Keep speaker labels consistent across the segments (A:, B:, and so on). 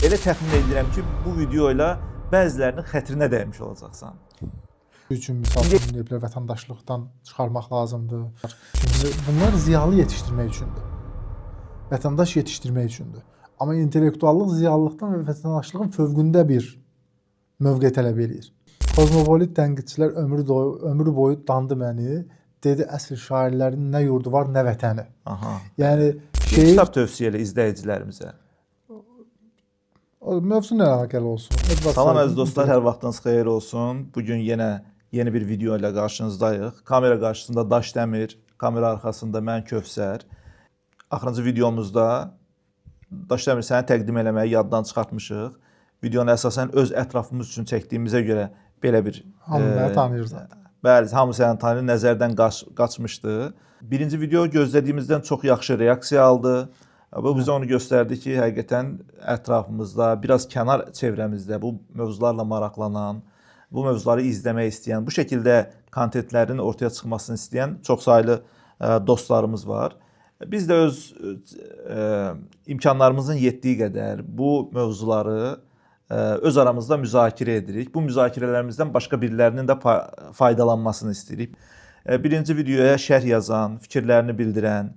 A: Elə təxmin edirəm ki, bu video ilə bəzilərinin xətrinə dəymiş olacaqsan.
B: Üçün misal deyiblər, vətəndaşlıqdan çıxarmaq lazımdır. Çünki bunlar ziyalı yetişdirmək üçündür. Vətəndaş yetişdirmək üçündür. Amma intellektuallıq ziyalılıqdan və vətəndaşlığın fövqündə bir mövqe tələb edir. Kozmopolit tənqidçilər ömrü boyu dandı məni. Dedi, əsl şairlərin nə yurdu var, nə vətəni.
A: Aha.
B: Yəni
A: Kitab tövsiyə elə izləyicilərimizə.
B: Mövzu ilə əlaqəli olsun.
A: Salam əziz dostlar, hər vaxtınız xeyir olsun. Bugün yenə yeni bir video ilə qarşınızdayıq. Kamera qarşısında Daşdəmir, kamera arxasında mən Kövsər. Axırıncı videomuzda Daşdəmir səni təqdim eləməyi yaddan çıxartmışıq. Videonu əsasən öz ətrafımız üçün çəkdiyimizə görə belə bir...
B: Hamı tanıyır zaten.
A: Bəli, hamı səni tanıyır, nəzərdən qaçmışdı. Birinci video gözlədiyimizdən çox yaxşı reaksiya aldı. Bu bizə onu göstərdi ki, həqiqətən ətrafımızda, biraz kənar çevrəmizdə bu mövzularla maraqlanan, bu mövzuları izləmək istəyən, bu şəkildə kontentlərin ortaya çıxmasını istəyən çoxsaylı dostlarımız var. Biz də öz imkanlarımızın yetdiyi qədər bu mövzuları öz aramızda müzakirə edirik. Bu müzakirələrimizdən başqa birilərinin də faydalanmasını istəyirik. Birinci videoya şərh yazan, fikirlərini bildirən,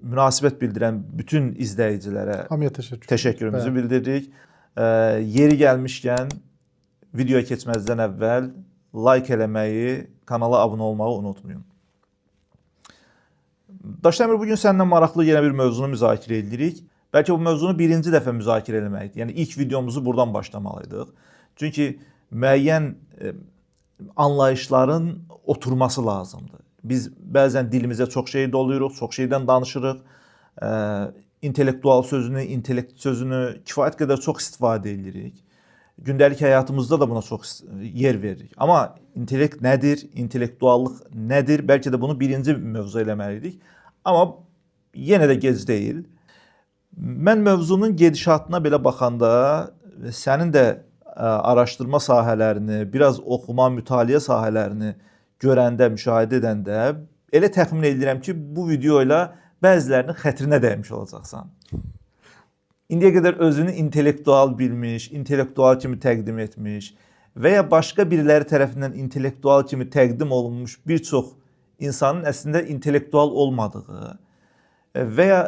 A: münasibət bildirən bütün izləyicilərə təşəkkürümüzü bildiririk. Yeri gəlmişkən videoya keçməzdən əvvəl like eləməyi, kanala abunə olmağı unutmayın. Daşdəmir, bugün səninlə maraqlı yenə bir mövzunu müzakirə edirik. Bəlkə bu mövzunu birinci dəfə müzakirə eləməkdir. Yəni ilk videomuzu buradan başlamalıydıq. Çünki müəyyən anlayışların oturması lazımdır. Biz bəzən dilimizə çox şey doluyuruq, çox şeydən danışırıq. İntellektual sözünü, intellekt sözünü kifayət qədər çox istifadə edirik. Gündəlik həyatımızda da buna çox yer veririk. Amma intellekt nədir, intellektuallıq nədir? Bəlkə də bunu birinci mövzu eləməliydik. Amma yenə də gec deyil. Mən mövzunun gedişatına belə baxanda, sənin də araşdırma sahələrini, biraz oxuma, mütaliə sahələrini görəndə, müşahidə edəndə elə təxmin edirəm ki, bu video ilə bəzilərinin xətrinə dəymiş olacaqsan. İndiyə qədər özünü intellektual bilmiş, intellektual kimi təqdim etmiş və ya başqa biriləri tərəfindən intellektual kimi təqdim olunmuş bir çox insanın əslində intellektual olmadığı və ya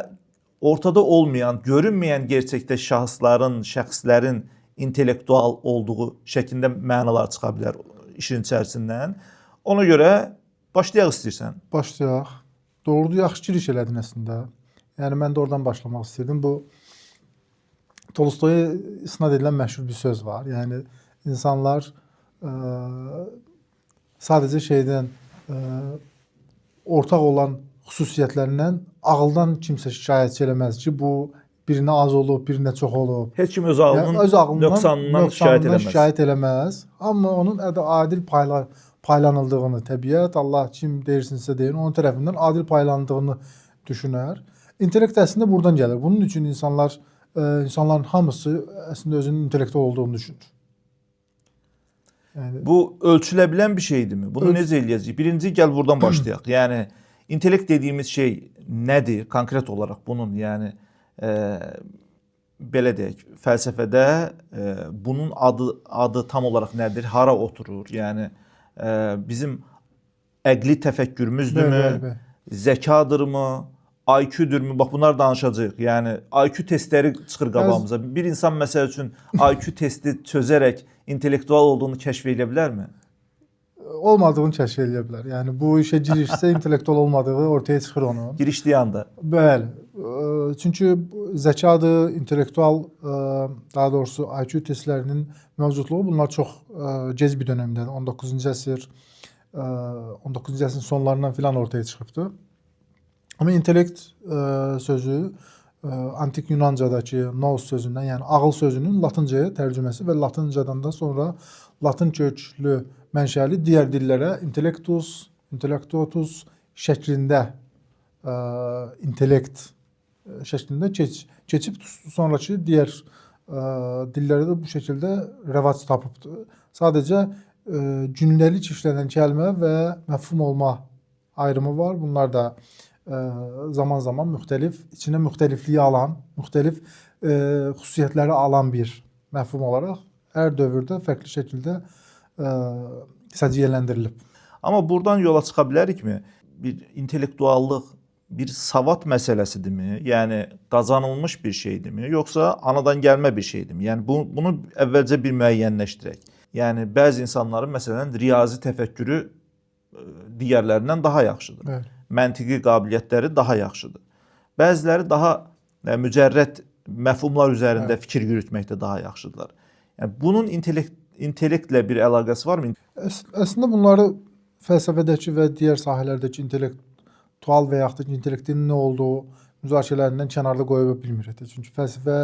A: ortada olmayan, görünməyən gerçəkdə şəxslərin, şəxslərin intellektual olduğu şəklində mənalar çıxa bilər işin içərisindən. Ona görə başlayaq istəyirsən.
B: Başlayaq. Doğrudur, yaxşı giriş elədin əslində. Yəni, mən də oradan başlamaq istəyirdim. Bu, Tolstoya isnad edilən məşhur bir söz var. Yəni, insanlar sadəcə şeydən, ortaq olan xüsusiyyətlərindən ağıldan kimsə şikayətçi eləməz ki, bu birinə az olub, birinə çox olub.
A: Heç kim öz ağlının nöqsanından şikayət eləməz. Amma onun adil paylanıldığını, təbiət, Allah kim deyirsinizsə deyin, onun tərəfindən adil paylandığını düşünər. İntellekt əslində buradan gəlir. Bunun üçün insanların hamısı əslində özünün intellektual olduğunu düşünür. Yəni, bu ölçülə bilən bir şeydirmi? Bunu necə eləyəcəyik? Birinci gəl buradan başlayaq. Yəni, intellekt dediyimiz şey nədir? Konkret olaraq bunun, yəni, belə deyək, fəlsəfədə bunun adı tam olaraq nədir? Hara oturur? Yəni, bizim əqli təfəkkürümüzdürmü? Zəkadırmı? IQ-dürmü? Bax, bunlar danışacağıq. Yəni, IQ testləri çıxır qabağımıza. Bir insan, məsəl üçün, IQ testi çözərək intellektual olduğunu kəşf edə bilərmi?
B: Olmadığını kəşf edə bilər. Yəni, bu işə girişsə intellektual olmadığı ortaya çıxır onun.
A: Girişdiyi anda.
B: Bəli. Çünki zəkadır, intellektual, daha doğrusu IQ testlərinin mövcudluğu bunlar çox gec bir dönəmdədir. 19-cu əsrin sonlarından filan ortaya çıxıbdır. Amma intellekt sözü antik Yunancadakı nous sözündən, yəni ağıl sözünün latıncaya tərcüməsi və latıncadan da sonra latın köklü mənşəli digər dillərə intellectus, intellectuotus şəklində intellekt şəklində keçib sonraki digər dillərdə bu şəkildə rəvac tapıbdır. Sadəcə gündəlik işlənən kəlmə və məfhum olma ayrımı var. Bunlar da zaman zaman müxtəlif, içində müxtəlifliyi alan, müxtəlif xüsusiyyətləri alan bir məfhum olaraq hər dövrdə fərqli şəkildə səciyyələndirilib.
A: Amma buradan yola çıxa bilərikmi? Bir intellektuallıq bir savad məsələsidirmi? Yəni qazanılmış bir şeydirmi, yoxsa anadan gəlmə bir şeydirmi? Yəni bunu əvvəlcə bir müəyyənləşdirək. Yəni bəzi insanların məsələn riyazi təfəkkürü digərlərindən daha yaxşıdır.
B: Bəli.
A: Məntiqi qabiliyyətləri daha yaxşıdır. Bəziləri daha mücərrəd məfhumlar üzərində fikir yürütməkdə daha yaxşıdırlar. Yəni bunun intellektlə bir əlaqəsi varmı?
B: Əslində bunları fəlsəfədəki və digər sahələrdəki intellektual və yaxud da intellektin nə olduğu müzakirələrindən kənarda qoya bilmirik. Çünki fəlsəfə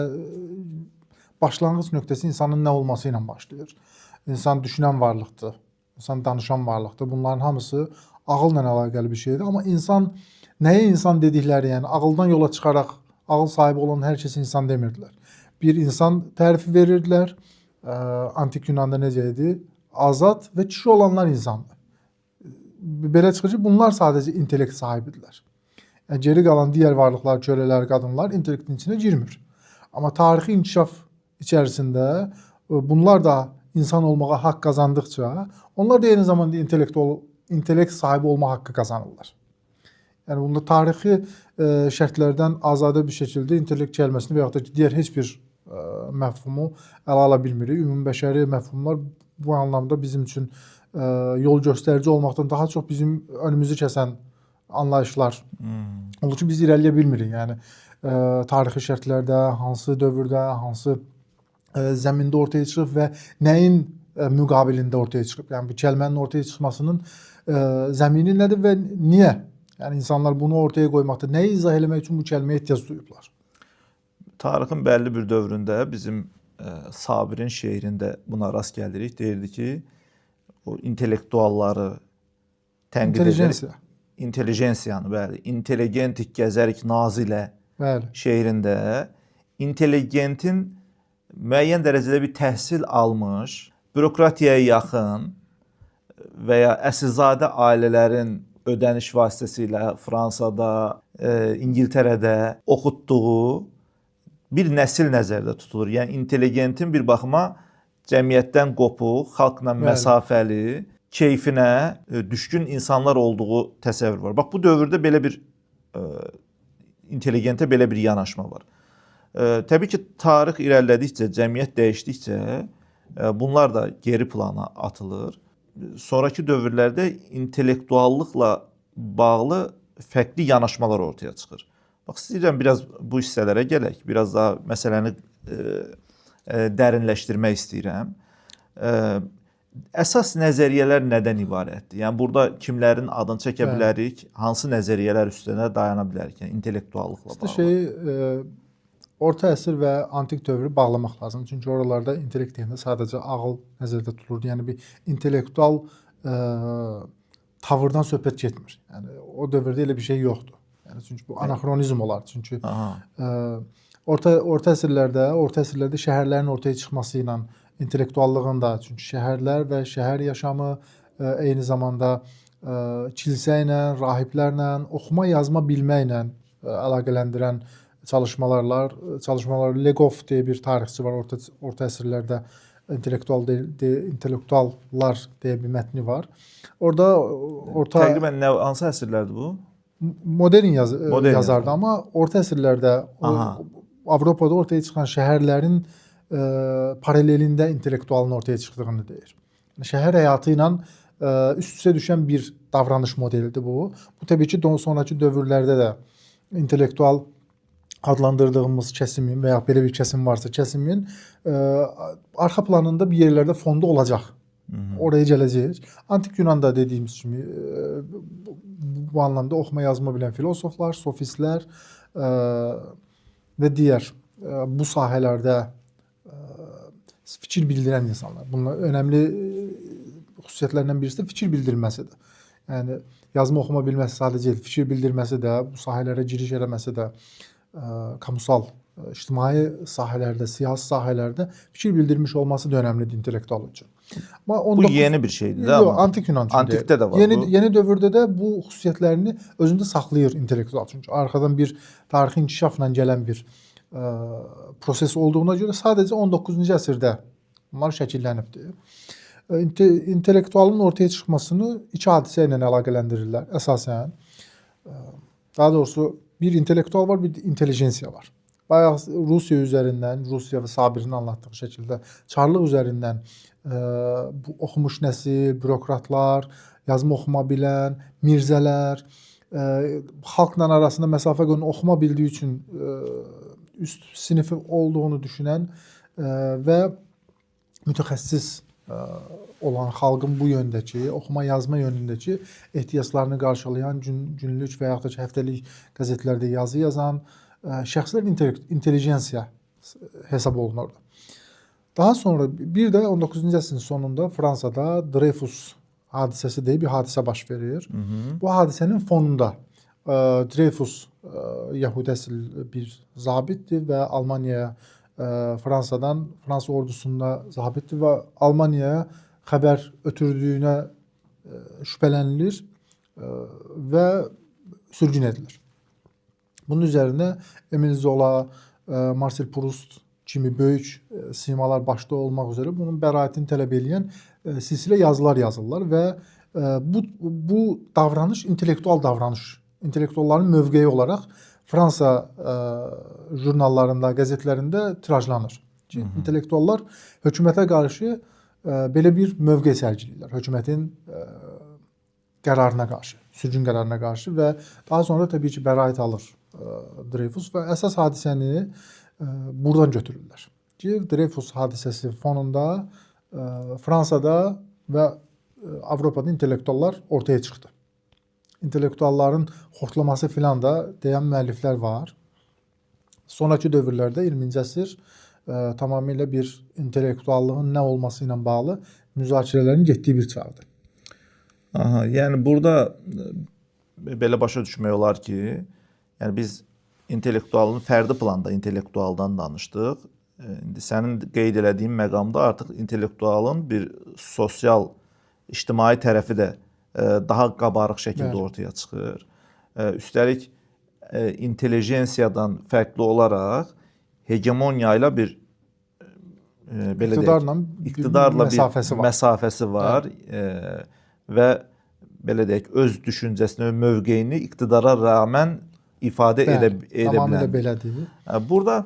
B: başlanğıc nöqtəsi insanın nə olması ilə başlayır. İnsan düşünən varlıqdır, insan danışan varlıqdır. Bunların hamısı ağılla əlaqəli bir şeydir. Amma insan, nəyə insan dedikləri, yəni ağıldan yola çıxaraq ağıl sahibi olan hər kəs insan demirdilər. Bir insan tərifi verirdilər. Antik Yunanda necə idi? Azad və kişi olanlar insandır. Belə çıxır ki, bunlar sadəcə intellekt sahibidirlər. Yəni, geri qalan digər varlıqlar, kölələr, qadınlar intellektin içinə girmir. Amma tarixi inkişaf içərisində bunlar da insan olmağa haqq qazandıqca, onlar da eyni zamanda intellekt sahibi olma haqqı qazanırlar. Yəni, bunda tarixi şərtlərdən azadə bir şəkildə intellekt kəlməsini və yaxud da digər heç bir məfhumu ələ ala bilmirik. Ümumbəşəri məfhumlar bu anlamda bizim üçün yol göstərici olmaqdan daha çox bizim önümüzü kəsən anlayışlar. Olur ki, biz irəliyə bilmirik. Yəni, tarixi şərtlərdə, hansı dövrdə, hansı zəmində ortaya çıxıb və nəyin müqabilində ortaya çıxıb. Yəni, bu kəlmənin ortaya çıxmasının zəmini nədir və niyə? Yəni, insanlar bunu ortaya qoymaqda nəyi izah eləmək üçün bu kəlməyə ehtiyac duyublar?
A: Tarixin bəlli bir dövründə bizim Sabirin şeirində buna rast gəlirik. Deyirdi ki, o intellektualları tənqid edərək, intelligensiyanı, bəli, intelligentik gəzərik nazilə şeirində intelligentin müəyyən dərəcədə bir təhsil almış, bürokratiyaya yaxın və ya əsilzadə ailələrin ödəniş vasitəsilə Fransada, İngiltərədə oxutduğu bir nəsil nəzərdə tutulur. Yəni intelligentin bir baxıma cəmiyyətdən qopuq, xalqla məsafəli, keyfinə düşkün insanlar olduğu təsəvvür var. Bax, bu dövrdə belə bir intelligentə belə bir yanaşma var. Təbii ki, tarix irəlilədikcə, cəmiyyət dəyişdikcə bunlar da geri plana atılır. Sonrakı dövrlərdə intellektuallıqla bağlı fərqli yanaşmalar ortaya çıxır. Bax, istəyirəm biraz bu hissələrə gələk, biraz daha məsələni dərinləşdirmək istəyirəm. Əsas nəzəriyyələr nədən ibarətdir? Yəni, burada kimlərin adını çəkə bilərik, hansı nəzəriyyələr üstünə dayana bilərik, yəni intellektuallıqla bağlı?
B: Orta əsr və antik dövrü bağlamaq lazımdır. Çünki oralarda intellekt deyəndə sadəcə ağıl nəzərdə tutulurdu. Yəni, bir intellektual tavırdan söhbət getmir. Yəni, o dövrdə elə bir şey yoxdur. Yəni, çünki bu anakronizm olar. Çünki orta əsrlərdə şəhərlərin ortaya çıxması ilə intellektuallığın da, çünki şəhərlər və şəhər yaşamı eyni zamanda kilsə ilə, rahiblərlə, oxuma, yazma bilməklə əlaqələndirən çalışmalar Legov deyə bir tarixçi var, orta əsrlərdə intellektuallar deyə bir mətni var. Orada
A: təqribən hansı əsrlərdir bu?
B: Modern yazardı, amma orta əsrlərdə Avropada ortaya çıxan şəhərlərin paralelində intellektualın ortaya çıxdığını deyir. Şəhər həyatı ilə üst-üstə düşən bir davranış modelidir bu. Bu təbii ki, sonraki dövrlərdə də intellektual adlandırdığımız kəsimin və ya belə bir kəsim varsa, kəsimin arxa planında bir yerlərdə fonda olacaq. Oraya gələcək. Antik Yunanda dediyimiz kimi bu anlamda oxuma yazma bilən filosoflar, sofistlər və digər bu sahələrdə fikir bildirən insanlar. Bunlar önəmli xüsusiyyətlərindən birisi də fikir bildirməsidir. Yəni, yazma oxuma bilməsi sadəcə deyil, fikir bildirməsi də, bu sahələrə giriş eləməsi də kamusal, ictimai sahələrdə, siyasi sahələrdə fikir bildirmiş olması da önəmlidir intellektual üçün.
A: Bu yeni bir şeydir,
B: yox, antik Yunan üçün
A: antikdə də var.
B: Yeni dövrdə də bu xüsusiyyətlərini özündə saxlayır intellektual. Çünki arxadan bir tarixi inkişafla gələn bir proses olduğuna görə sadəcə 19-cu əsrdə bunlar şəkillənibdir. İntellektualın ortaya çıxmasını iki hadisə ilə əlaqələndirirlər əsasən. Daha doğrusu bir intellektual var, bir de intelijensiya var. Bayaq Rusiya üzərindən, Rusiya və Sabirin anlatdığı şəkildə Çarlıq üzərindən bu oxumuş nəsil, bürokratlar, yazma oxuma bilən, mirzələr, xalqla arasında məsafə qoyun oxuma bildiyi üçün üst sinifi olduğunu düşünən və mütəxəssis olan xalqın bu yöndəki, oxuma yazma yönündəki ehtiyaclarını qarşılayan günlük və yaxud da ki, həftəlik qəzetlərdə yazı yazan şəxslər intelijensiya hesab olunurdu. Daha sonra bir də 19-cu əsrin sonunda Fransada Dreyfus hadisəsi deyib bir hadisə baş verir. Bu hadisənin fonunda Dreyfus Yahudi əsl bir zabitdir və Almaniyaya Fransadan, Fransa ordusunda zabitdir və Almaniyaya xəbər ötürdüyünə şübhələnilir və sürgün edilir. Bunun üzərinə Emile Zola, Marcel Proust kimi böyük simalar başda olmaq üzrə bunun bəraətini tələb edən silsilə yazılar yazırlar və bu davranış intellektual davranış, intellektualların mövqeyi olaraq Fransa jurnallarında, qəzetlərində tirajlanır. İntellektuallar hökumətə qarşı belə bir mövqe sərgiləyirlər. Hökumətin qərarına qarşı, sürgün qərarına qarşı və daha sonra təbii ki, bəraət alır Dreyfus və əsas hadisəni buradan götürürlər. Dreyfus hadisəsi fonunda Fransada və Avropada intellektuallar ortaya çıxdı. İntellektualların xortlaması filan da deyən müəlliflər var. Sonraki dövrlərdə 20-ci əsr tamamilə bir intellektuallığın nə olması ilə bağlı müzakirələrin getdiyi bir çağdır.
A: Aha, yəni burada belə başa düşmək olar ki, yəni biz intellektualın fərdi planda intellektualdan danışdıq. İndi sənin qeyd elədiyin məqamda artıq intellektualın bir sosial, ictimai tərəfi də daha qabarıq şəkildə ortaya çıxır. Üstəlik intelijensiyadan fərqli olaraq hegemoniya ilə bir belə iqtidarla bir məsafəsi var və belə deyək öz düşüncəsini, öz mövqeyini iqtidara rağmen ifadə edə bilən.
B: Tamamilə belədir.
A: Burada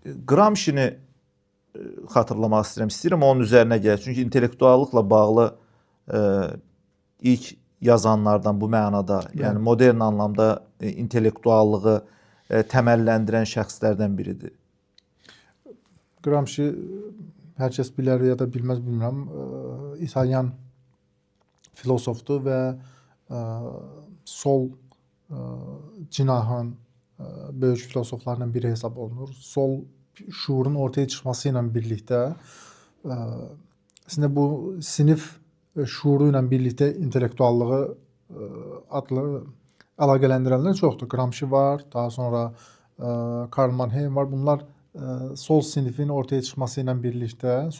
A: Gramsci'ni xatırlamaq istəyirəm onun üzərinə gəlir. Çünki intellektuallıqla bağlı ilk yazanlardan bu mənada, yəni modern anlamda intellektuallığı təməlləndirən şəxslərdən biridir.
B: Gramsci hər kəs bilər ya da bilməz bilmirəm, İtalyan filosofdur və sol cinahın böyük filosoflarından biri hesab olunur. Sol şuurun ortaya çıxması ilə birlikdə əslində bu sinif şuuru ilə birlikdə intellektuallığı adlı əlaqələndirənlər çoxdur. Gramsci var, daha sonra Karl Mannheim var. Bunlar sol sinifin ortaya çıxması ilə birlikdə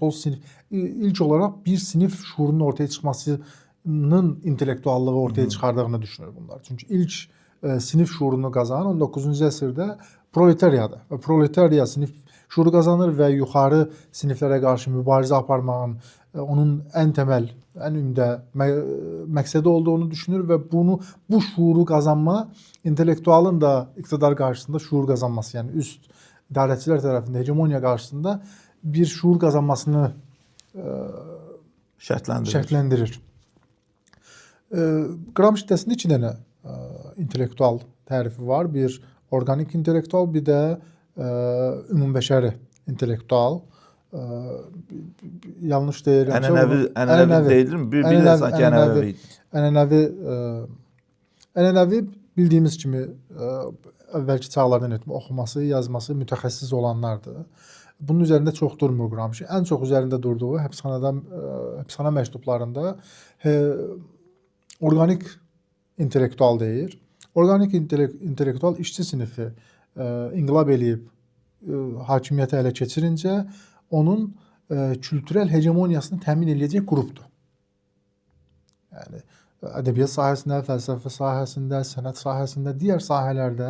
B: ilk olaraq bir sinif şuurunun ortaya çıxmasının intellektuallığı ortaya çıxardığını düşünür bunlar. Çünki ilk sinif şuurunu qazanan 19-cu əsrdə proletariyadır. Və proletariya sinif şuuru qazanır və yuxarı siniflərə qarşı mübarizə aparmağın onun ən təməl, ən ümdə məqsədi olduğunu düşünür və bu şuuru qazanma intellektualın da iqtidar qarşısında şuur qazanması, yəni üst idarəçilər tərəfində hegemoniya qarşısında bir şuur qazanmasını şərtləndirir. Gramsci'də iki dənə intellektual tərifi var. Bir organik intellektual, bir də ümumbəşəri intellektual. Yanlış deyirəm.
A: Ənənəvi deyilmi? Bir də sanki ənənəvi.
B: Ənənəvi bildiyimiz kimi əvvəlki çağlardan etmə oxuması, yazması mütəxəssis olanlardır. Bunun üzərində çox durmur Gramsci. Ən çox üzərində durduğu həbsxana məktublarında organik intellektual deyir. Organik intellektual işçi sinifi inqilab eləyib hakimiyyəti ələ keçirincə onun kültürel hegemoniyasını təmin edəcək qrupdur. Yəni ədəbiyyat sahəsində, fəlsəfə sahəsində, sənət sahəsində, digər sahələrdə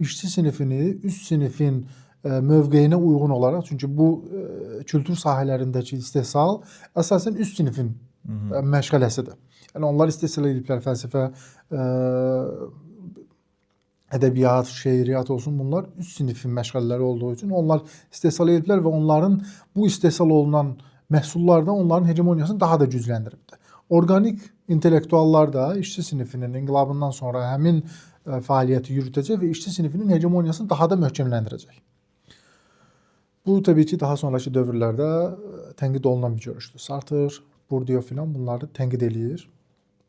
B: işçi sinifini üst sinifin mövqeyinə uyğun olaraq, çünki bu kültür sahələrindəki istehsal əsasən üst sinifin məşğələsidir. Yəni onlar istehsal ediblər fəlsəfə, ədəbiyyat, şeiriyyat olsun, bunlar üst sinifin məşğələləri olduğu üçün onlar istehsal ediblər və onların bu istehsal olunan məhsullarda onların hegemoniyasını daha da gücləndiribdir. Organik intellektuallar da işçi sinifinin inqilabından sonra həmin fəaliyyəti yürütəcək və işçi sinifinin hegemoniyasını daha da möhkəmləndirəcək. Bu təbii ki, daha sonraki dövrlərdə tənqid olunan bir görüşdür. Sartre, Bourdieu filan bunları tənqid eləyir.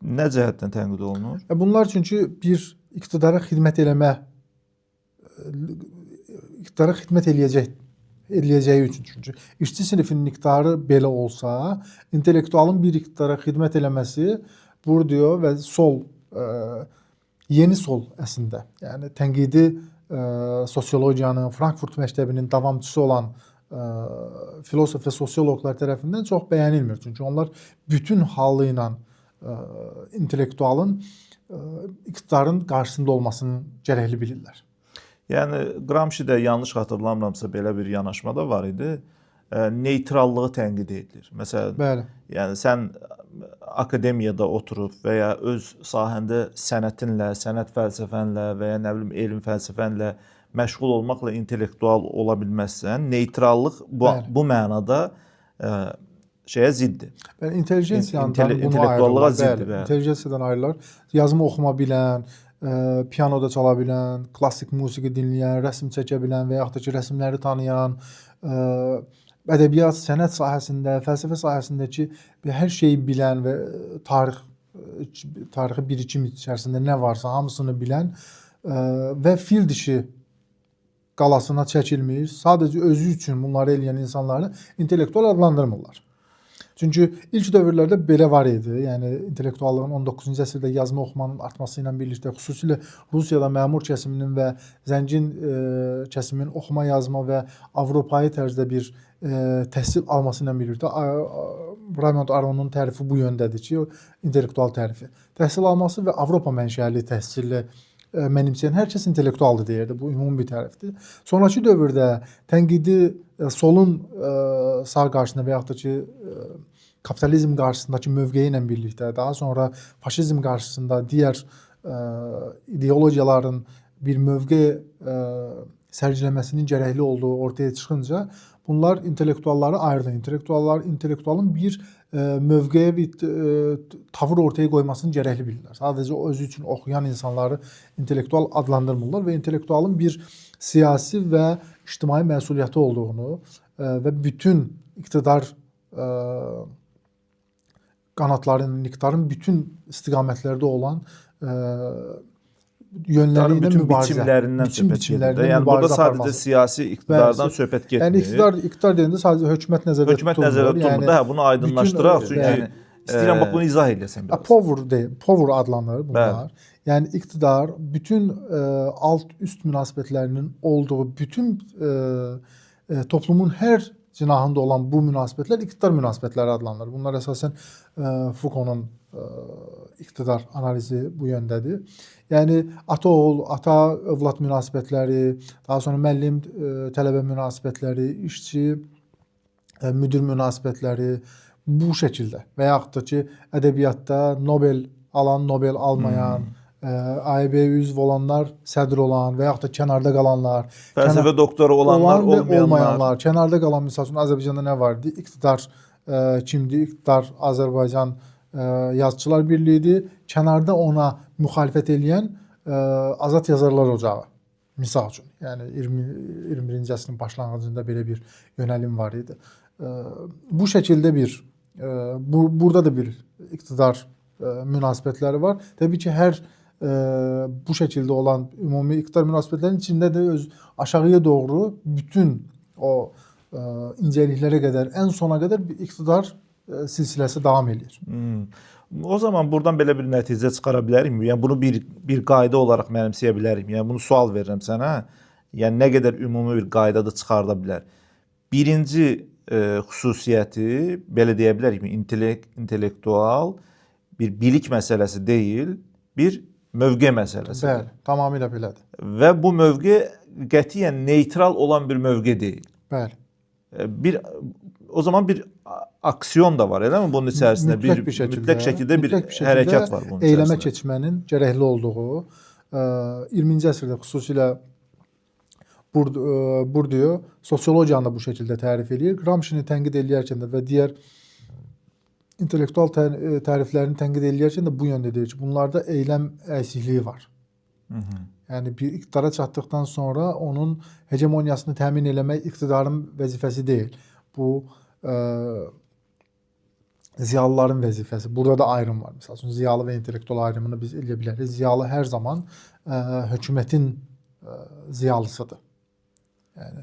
A: Nə cəhətdən tənqid olunur?
B: Bunlar çünki bir iqtidara xidmət eləyəcəyi üçün. Çünki işçi sinifinin iqtidarı belə olsa, intellektualın bir iqtidara xidmət eləməsi Bourdieu və sol, yeni sol əslində, yəni tənqidi sosiologiyanın, Frankfurt məktəbinin davamçısı olan filosof və sosioloqlar tərəfindən çox bəyənilmir. Çünki onlar bütün halı ilə intellektualın iqtidarın qarşısında olmasını gərəkli bilirlər.
A: Yəni Gramsci'də yanlış xatırlamıramsa belə bir yanaşma da var idi. Neytrallığı tənqid edilir. Məsələn,
B: bəli.
A: Yəni sən akademiyada oturub və ya öz sahəndə sənətinlə, sənət fəlsəfənlə və ya nə bilim elm fəlsəfənlə məşğul olmaqla intellektual ola bilməzsən. Neytrallıq bu mənada şeyə ziddir.
B: Yəni intelligensiyadan bunu ayrılırlar. İntelligensiyadan ayrılırlar. Yazımı oxuma bilən, pianoda çala bilən, klassik musiqi dinləyən, rəsm çəkə bilən və yaxud da ki, rəsmləri tanıyan, ədəbiyyat, sənət sahəsində, fəlsəfə sahəsindəki hər şeyi bilən və tarixi birikim içərisində nə varsa hamısını bilən və fil dişi qalasına çəkilmiş, sadəcə özü üçün bunları eləyən insanları intellektual adlandırmırlar. Çünki ilk dövrlərdə belə var idi. Yəni intellektuallığın 19-cu əsrdə yazma oxumanın artması ilə birlikdə, xüsusilə Rusiyada məmur kəsiminin və zəngin kəsimin oxuma, yazma və Avropai tərzdə bir təhsil alması ilə birlikdə Raymond Aron'un tərifi bu yöndədir ki, intellektual tərifi. Təhsil alması və Avropa mənşəli təhsilli mənimsəyən hər kəs intellektualdır deyirdi. Bu ümumi bir tərifdir. Sonraki dövrdə tənqidi solun sağ qarşısında və yaxud da ki, kapitalizm qarşısındakı mövqeyi ilə birlikdə, daha sonra faşizm qarşısında digər ideologiyaların bir mövqe sərgiləməsinin gərəkli olduğu ortaya çıxınca bunlar intellektualları ayırdı. İntellektualın bir mövqeyə bir tavır ortaya qoymasını gərəkli bilirlər. Sadəcə özü üçün oxuyan insanları intellektual adlandırmırlar və intellektualın bir siyasi və ictimai məsuliyyəti olduğunu və bütün iqtidar qanatlarının, iqtidarın bütün istiqamətlərdə olan yönləri ilə mübarizə, biçimlərindən
A: yəni burada sadəcə siyasi iqtidardan söhbət getmir.
B: Yəni iqtidar deyəndə sadəcə hökumət nəzərdə tutulmur.
A: Yəni bunu aydınlaşdıraq, çünki istəyirəm bax bunu izah edəsən biraz.
B: Power adlanır bunlar. Yəni iqtidar bütün alt-üst münasibətlərinin olduğu bütün toplumun hər cinahında olan bu münasibətlər iqtidar münasibətləri adlanır. Bunlar əsasən Foucault'un iqtidar analizi bu yöndədir. Yəni ata-oğul, ata-övlad münasibətləri, daha sonra müəllim-tələbə münasibətləri, işçi-müdir münasibətləri bu şəkildə və yaxud da ki, ədəbiyyatda Nobel alan, Nobel almayan, AİB-yə üzv olanlar, sədr olan və yaxud da kənarda qalanlar,
A: fəlsəfə doktoru olanlar,
B: olmayanlar, kənarda qalan, misal üçün Azərbaycanda nə var idi? İqtidar kimdir? İqtidar Azərbaycan Yazıçılar Birliyidir. Kənarda ona müxalifət eləyən Azad Yazarlar Ocağı, misal üçün. Yəni 21-ci əsrin başlanğıcında belə bir yönəlim var idi. Bu şəkildə burada da bir iqtidar münasibətləri var. Təbii ki, hər bu şəkildə olan ümumi iqtidar münasibətlərinin içində də aşağıya doğru bütün o incəliklərə qədər, ən sona qədər bir iqtidar silsiləsi davam edir.
A: O zaman buradan belə bir nəticə çıxara bilərikmi? Yəni bunu bir qayda olaraq mənimsəyə bilərikmi? Yəni bunu sual verirəm sənə. Yəni nə qədər ümumi bir qayda da çıxarda bilər? Birinci xüsusiyyəti belə deyə bilərikmi? İntellektual bir bilik məsələsi deyil, bir mövqe məsələsidir.
B: Bəli, tamamilə belədir.
A: Və bu mövqe qətiyyən neytral olan bir mövqe deyil.
B: Bəli.
A: O zaman bir aksiyon da var, elə mi bunun içərisində? Mütləq şəkildə bir hərəkət var bunun içərisində.
B: Eyləmə keçmənin gərəkli olduğu 20-ci əsrdə xüsusilə Bourdieu sosiologiyanı da bu şəkildə tərif edir. Gramsci'ni tənqid edərkən də və digər intellektual təriflərini tənqid edərkən də bu yöndə deyir ki, bunlarda eyləm əksikliyi var. Yəni bir iqtidara çatdıqdan sonra onun hegemoniyasını təmin eləmək iqtidarın vəzifəsi deyil. Bu ziyalıların vəzifəsi. Burada da ayrım var. Məsəl üçün ziyalı və intellektual ayrımını biz eləyə bilərik. Ziyalı hər zaman hökumətin ziyalısıdır. Yəni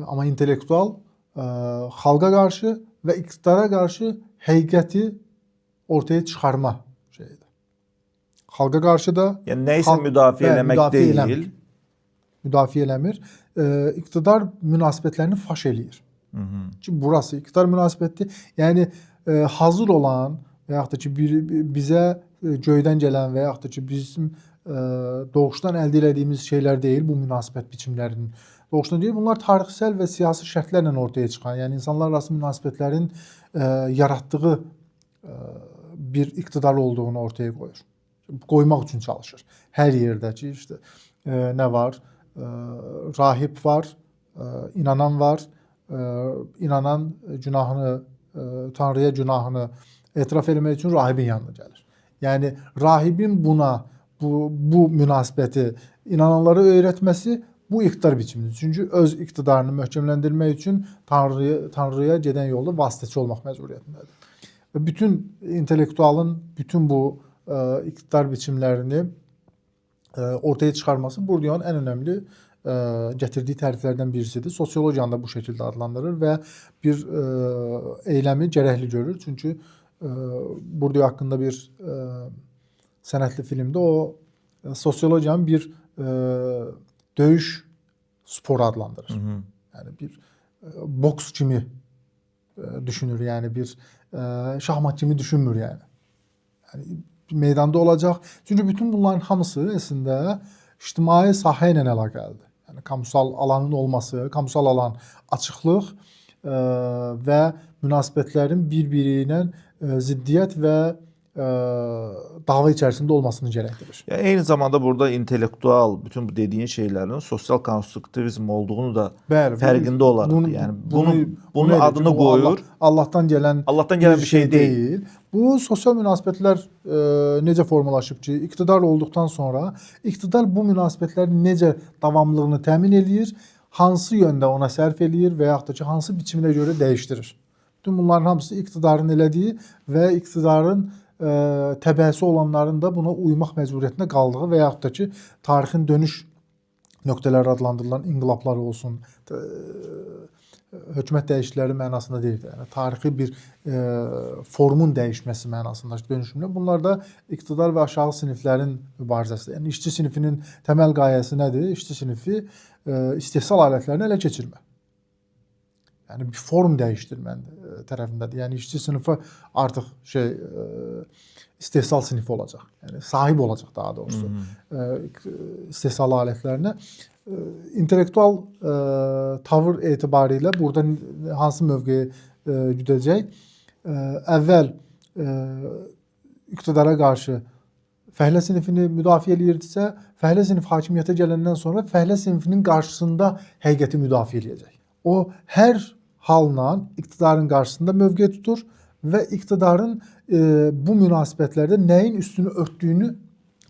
B: amma intellektual xalqa qarşı və iqtidara qarşı həqiqəti ortaya çıxarma şeyidir. Xalqa qarşı da
A: yəni nəyisə müdafiə eləmək deyil.
B: Müdafiə eləmir. İqtidar münasibətlərini faş eləyir. Ki burası iqtidar münasibətidir. Yəni hazır olan və yaxud da ki bizə göydən gələn və yaxud da ki bizim doğuşdan əldə etdiyimiz şeylər deyil bu münasibət biçimlərinin. Doğuşdan deyil, bunlar tarixsel və siyasi şərtlərlə ortaya çıxan, yəni insanlar arası münasibətlərin yaratdığı bir iqtidar olduğunu ortaya qoyur. Qoymaq üçün çalışır. Hər yerdə ki işte nə var? Rahib var, inanan var. İnanan günahını, Tanrıya günahını etiraf etmək üçün rahibin yanına gəlir. Yəni rahibin buna bu münasibəti inananlara öyrətməsi bu iqtidar biçimidir. Çünki öz iqtidarını möhkəmləndirmək üçün Tanrıya gedən yolda vasitəçi olmaq məcburiyyətindədir. Və bütün intellektualın bütün bu iqtidar biçimlərini ortaya çıxarması Bourdieu'nun ən önəmli gətirdiyi təriflərdən birisidir. Sosiologiyanı da bu şəkildə adlandırır və bir eyləmi gərəkli görür. Çünki Bourdieu haqqında bir sənətli filmdə o sosiologiyanın bir döyüş sporu adlandırır. Yəni bir boks kimi düşünür, yəni bir şahmat kimi düşünmür yəni. Yəni meydanda olacaq. Çünki bütün bunların hamısı əslində ictimai sahə ilə əlaqəlidir. Yəni kamusal alanın olması, kamusal alan açıqlıq və münasibətlərin bir-biri ilə ziddiyyət və dava içərisində olmasını gərəkdirir.
A: Yəni eyni zamanda burada intellektual bütün bu dediyin şeylərin sosial konstruktivizm olduğunu da fərqində olaraq, yəni bunun adını qoyur.
B: Allahdan gələn
A: bir şey deyil.
B: Bu sosial münasibətlər necə formalaşıb ki, iqtidar olduqdan sonra iqtidar bu münasibətlərin necə davamlılığını təmin eləyir, hansı yöndə ona sərf eləyir və yaxud da ki, hansı biçiminə görə dəyişdirir. Bütün bunların hamısı iqtidarın elədiyi və iqtidarın təbəəsi olanların da buna uymaq məcburiyyətində qaldığı və yaxud da ki, tarixin dönüş nöqtələri adlandırılan inqilablar olsun, hökumət dəyişiklikləri mənasında deyil. Yəni tarixi bir formun dəyişməsi mənasında dönüşümlər. Bunlar da iqtidar və aşağı siniflərin mübarizəsidir. Yəni işçi sinifinin təməl qayəsi nədir? İşçi sinifi istehsal alətlərini ələ keçirmə. Yəni bir form dəyişdirmənin tərəfindədir. Yəni işçi sinifi artıq istehsal sinifi olacaq. Yəni sahib olacaq daha doğrusu istehsal alətlərinə. İntellektual tavır etibarilə burada hansı mövqeyə güdəcək? Əvvəl iqtidara qarşı fəhlə sinifini müdafiə edirdisə, fəhlə sinif hakimiyyətə gələndən sonra fəhlə sinifinin qarşısında həqiqəti müdafiə edəcək. O hər halla iqtidarın qarşısında mövqe tutur və iqtidarın bu münasibətlərdə nəyin üstünü örtdüyünü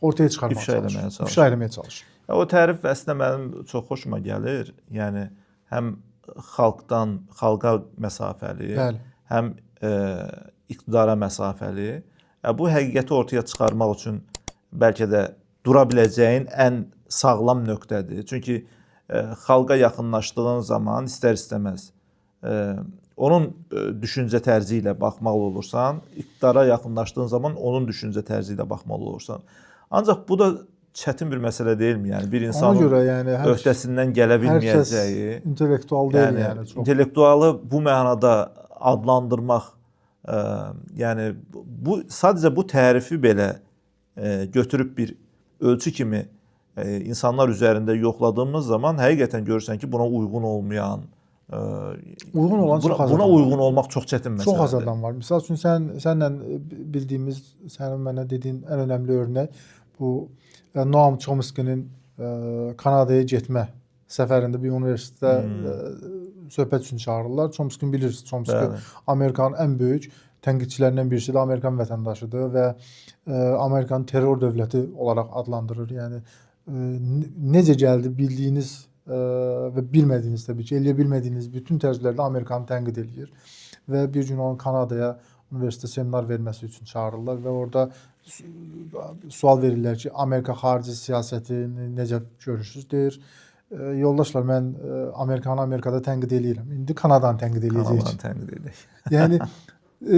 B: ortaya çıxarmaq çalışır. İfşa eləməyə çalışır.
A: O tərif əslində mənim çox xoşuma gəlir. Yəni həm xalqa məsafəli, həm iqtidara məsafəli. Bu həqiqəti ortaya çıxarmaq üçün bəlkə də dura biləcəyin ən sağlam nöqtədir. Çünki xalqa yaxınlaşdığın zaman istər-istəməz onun düşüncə tərzi ilə baxmalı olursan, iqtidara yaxınlaşdığın zaman onun düşüncə tərzi ilə baxmalı olursan. Ancaq bu da çətin bir məsələ deyilmi? Yəni bir insanın öhdəsindən gələ bilməyəcəyi,
B: intellektual deyil yəni çox.
A: İntellektualı bu mənada adlandırmaq Yəni bu sadəcə bu tərifi belə götürüb bir ölçü kimi insanlar üzərində yoxladığımız zaman həqiqətən görürsən ki, buna uyğun olmayan,
B: uyğun olan çox az
A: buna
B: adam
A: uyğun olmaq çox çətin məsələdir.
B: Çox az adam var. Misal üçün sənlə bildiyimiz, sənin mənə dediyin ən önəmli örnək bu Noam Chomsky'nin Kanadaya getmə səfərində bir universitetdə söhbət üçün çağırırlar. Chomsky bilirsiniz, Chomsky Amerikanın ən böyük tənqidçilərindən birisidir, Amerikan vətəndaşıdır və Amerikanın terror dövləti olaraq adlandırır. Yəni necə gəldi bildiyiniz və bilmədiyiniz təbii ki, eləyə bilmədiyiniz bütün tərzlərdə Amerikanı tənqid edir və bir gün onu Kanadaya universitet seminar verməsi üçün çağırırlar və orada sual verirlər ki, Amerika xarici siyasətini necə görürsünüz? Deyir, yoldaşlar, mən Amerikanı Amerikada tənqid eləyirəm. İndi Kanadanı tənqid eləyəcəyik. Yəni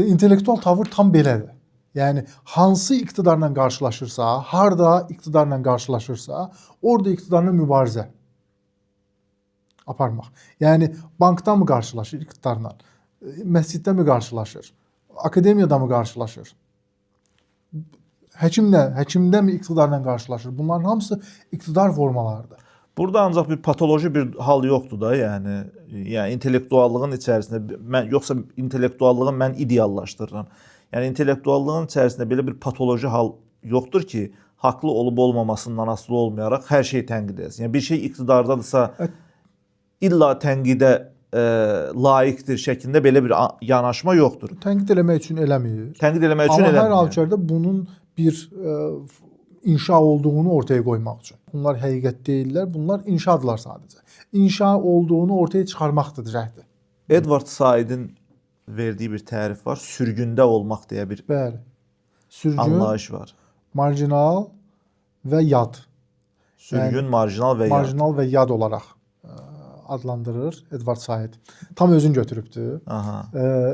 B: intellektual tavır tam belədir. Yəni hansı iqtidarla qarşılaşırsa, harda iqtidarla qarşılaşırsa, orada iqtidarla mübarizə aparmaq. Yəni bankda mı qarşılaşır iqtidarla? Məsciddə mi qarşılaşır? Akademiyada mı qarşılaşır? Həkimdə mi iqtidarla qarşılaşır? Bunların hamısı iqtidar formalarıdır.
A: Burada ancaq bir patoloji bir hal yoxdur da, yəni intellektuallığın içərisində yoxsa intellektuallığı mən ideallaşdırıram. Yəni intellektuallığın içərisində belə bir patoloji hal yoxdur ki, haqlı olub olmamasından asılı olmayaraq hər şey tənqid edilsin. Yəni bir şey iqtidardadırsa illa tənqidə layiqdir şəklində belə bir yanaşma yoxdur.
B: Tənqid eləmək üçün eləmir.
A: Tənqid eləmək üçün eləmir.
B: Amma hər halükarda bunun bir inşa olduğunu ortaya qoymaq üçün. Bunlar həqiqət deyirlər, bunlar inşadırlar sadəcə. İnşa olduğunu ortaya çıxarmaqdır cəhdi.
A: Edward Saidin verdiyi bir tərif var. Sürgündə olmaq deyə bir anlayış var.
B: Marjinal və yad.
A: Sürgün, marjinal və yad.
B: Marjinal və yad olaraq adlandırır Edward Said. Tam özün götürübdü.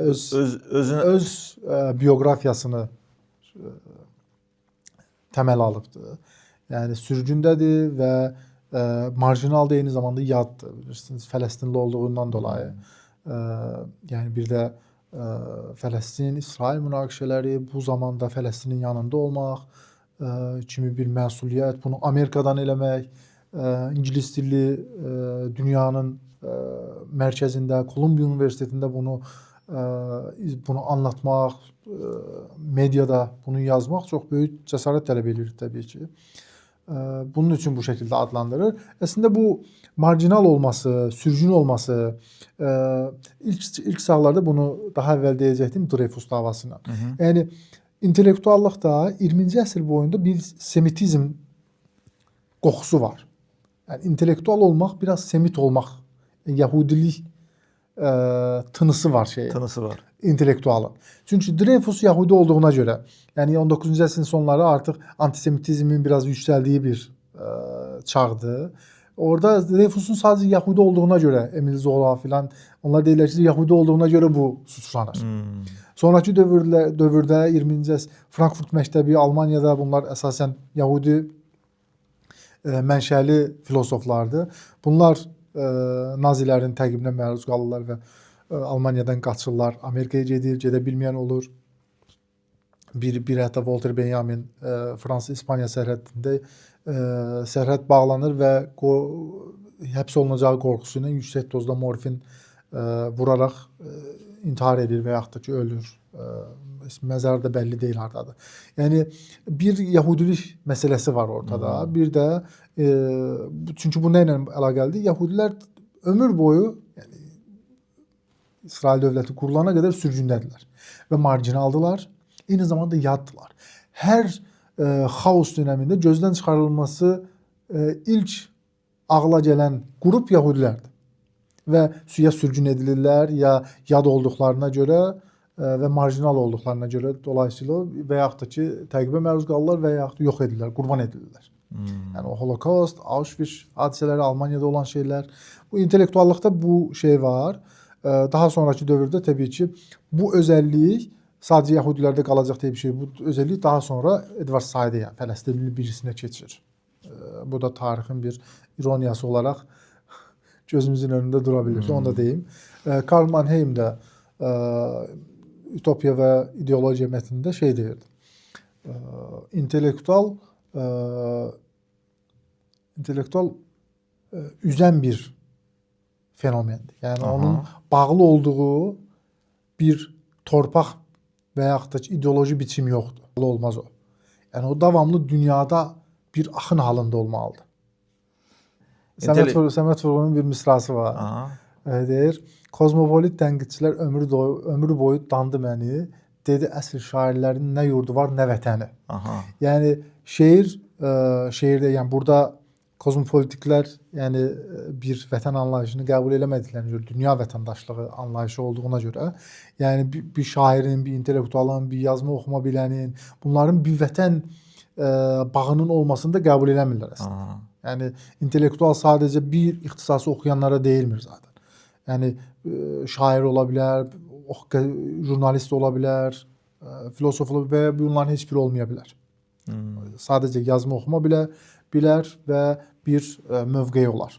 B: Öz bioqrafiyasını təməl alıbdı. Yəni sürgündədir və marjinal da eyni zamanda yaddır. Bilirsiniz, Fələstinli olduğundan dolayı. Yəni bir də Fələstin-İsrail münaqişələri, bu zamanda Fələstinin yanında olmaq kimi bir məsuliyyət, bunu Amerikadan eləmək, İngilis dilli dünyanın mərkəzində, Kolumbiya Universitetində bunu anlatmaq, mediada bunu yazmaq çox böyük cəsarət tələb edir təbii ki. Bunun üçün bu şəkildə adlandırır. Əslində bu marjinal olması, sürgün olması, ilk çağlarda bunu daha əvvəl deyəcəkdim Dreyfus davasına. Yəni intellektuallıqda 20-ci əsr boyunda bir semitizm qoxusu var. Yəni intellektual olmaq biraz semit olmaq, Yahudilik tınısı var şeyin.
A: Tınısı var.
B: İntellektualın. Çünki Dreyfus Yahudi olduğuna görə, yəni 19-cu əsrin sonları artıq antisemitizmin biraz yüksəldiyi bir çağdır. Orada Dreyfusun sadəcə Yahudi olduğuna görə, Emil Zola filan, onlar deyirlər ki, Yahudi olduğuna görə bu suçlanır. Sonraki dövrdə 20-ci əsr Frankfurt məktəbi, Almaniyada bunlar əsasən Yahudi mənşəli filosoflardır. Bunlar Nazilərin təqibinə məruz qalırlar və Almaniyadan qaçırlar. Amerikaya gedə bilməyən olur. Bir hətta Walter Benjamin Fransa-İspaniya sərhədində sərhəd bağlanır və həbs olunacağı qorxusu ilə yüksək dozda morfin vuraraq intihar edir və yaxud da ki, ölür. Məzarı da bəlli deyil hardadır. Yəni bir Yahudilik məsələsi var ortada. Bir də çünki bu nə ilə əlaqəlidir? Yahudilər ömür boyu, yəni İsrail dövləti qurulana qədər sürgündədirlər və marjinaldılar. Eyni zamanda yaddılar. Hər xaos dönəmində gözdən çıxarılması ilk ağla gələn qrup Yahudilərdir. Və ya sürgün edilirlər, ya yad olduqlarına görə və marjinal olduqlarına görə dolayısıyla və yaxud da ki, təqibə məruz qalırlar və yaxud da yox edilirlər, qurban edilirlər. Yəni o Holocaust, Auschwitz hadisələri, Almaniyada olan şeylər. Bu intellektuallıqda bu şey var. Daha sonraki dövrdə təbii ki, bu özəllik sadəcə Yahudilərdə qalacaq deyə bir şey. Bu özəllik daha sonra Edward Said'e, yəni Fələstinli birisinə keçir. Bu da tarixin bir ironiyası olaraq gözümüzün önündə dura bilir. Onu da deyim. Karl Mannheim də Ütopya və ideologiya mətnində şey deyirdi. İntellektual üzən bir fenomendir. Yəni onun bağlı olduğu bir torpaq və yaxud da ideoloji biçim yoxdur. Olmaz o. Yəni o davamlı dünyada bir axın halında olmalıdır. Səməd Vurğunun bir misrası var. Deyir, kozmopolit tənqidçilər ömrü boyu dandı məni, dedi əsl şairlərin nə yurdu var, nə vətəni. Yəni şeirdə, yəni burada kozmopolitiklər yəni bir vətən anlayışını qəbul eləmədiklərinə görə, dünya vətəndaşlığı anlayışı olduğuna görə, yəni bir şairin, bir intellektualın, bir yazma oxuma bilənin, bunların bir vətən bağının olmasını da qəbul eləmirlər əslində. Yəni intellektual sadəcə bir ixtisası oxuyanlara deyilmir zaten. Yəni şair ola bilər, jurnalist ola bilər, filosof ola bilər və bunların heç biri olmaya bilər. Sadəcə yazma oxuma bilər və bir mövqeyi olar.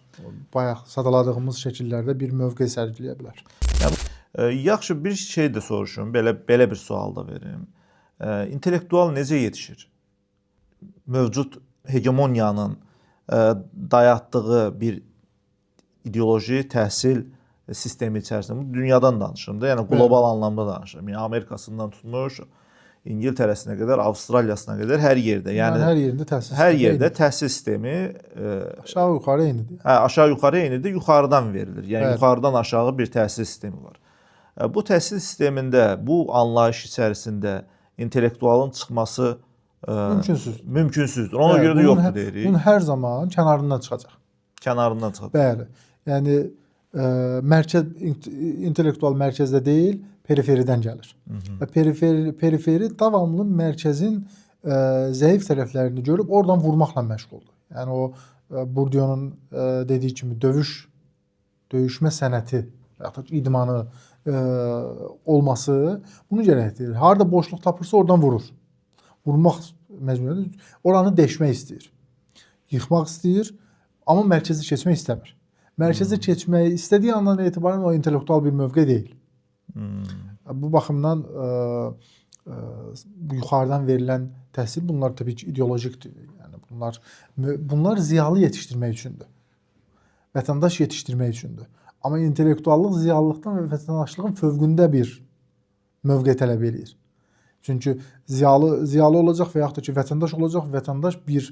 B: Bayaq sadaladığımız şəkillərdə bir mövqe sərgiləyə bilər.
A: Yaxşı, bir şey də soruşum, belə bir sual da verim. İntellektual necə yetişir? Mövcud hegemoniyanın dayatdığı bir ideoloji, təhsil sistemi içərisində, dünyadan danışırım da, yəni qlobal anlamda danışırım. Yəni Amerikasından tutmuş, İngiltərəsinə qədər, Avstraliyasına qədər hər yerdə. Yəni
B: hər yerdə təhsil sistemi.
A: Hər yerdə təhsil sistemi
B: aşağı-yuxarı eynidir.
A: Aşağı-yuxarı eynidir, yuxarıdan verilir. Yəni yuxarıdan aşağı bir təhsil sistemi var. Bu təhsil sistemində, bu anlayış içərisində intellektualın çıxması mümkünsüzdür. Ona görə də yoxdur deyirik.
B: Bunun hər zaman kənarından çıxacaq.
A: Kənarından çıxacaq.
B: Bəli. Yəni intellektual mərkəzdə deyil, periferidən gəlir. Və periferi davamlı mərkəzin zəif tərəflərini görüb oradan vurmaqla məşğuldur. Yəni o Bourdieu'nun dediyi kimi döyüşmə sənəti və ya idmanı olması bunu gərəkdirir. Harda boşluq tapırsa oradan vurur. Vurmaq məcburiyyətidir. Oranı deşmək istəyir. Yıxmaq istəyir, amma mərkəzi keçmək istəmir. Mərkəzi keçməyi istədiyi andan etibarən o intellektual bir mövqe deyil. Bu baxımdan yuxarıdan verilən təhsil bunlar təbii ki ideolojikdir. Yəni bunlar ziyalı yetişdirmək üçündür. Vətəndaş yetişdirmək üçündür. Amma intellektuallıq ziyalılıqdan və vətəndaşlığın fövqündə bir mövqe tələb edir. Çünki ziyalı olacaq və yaxud da ki vətəndaş olacaq, vətəndaş bir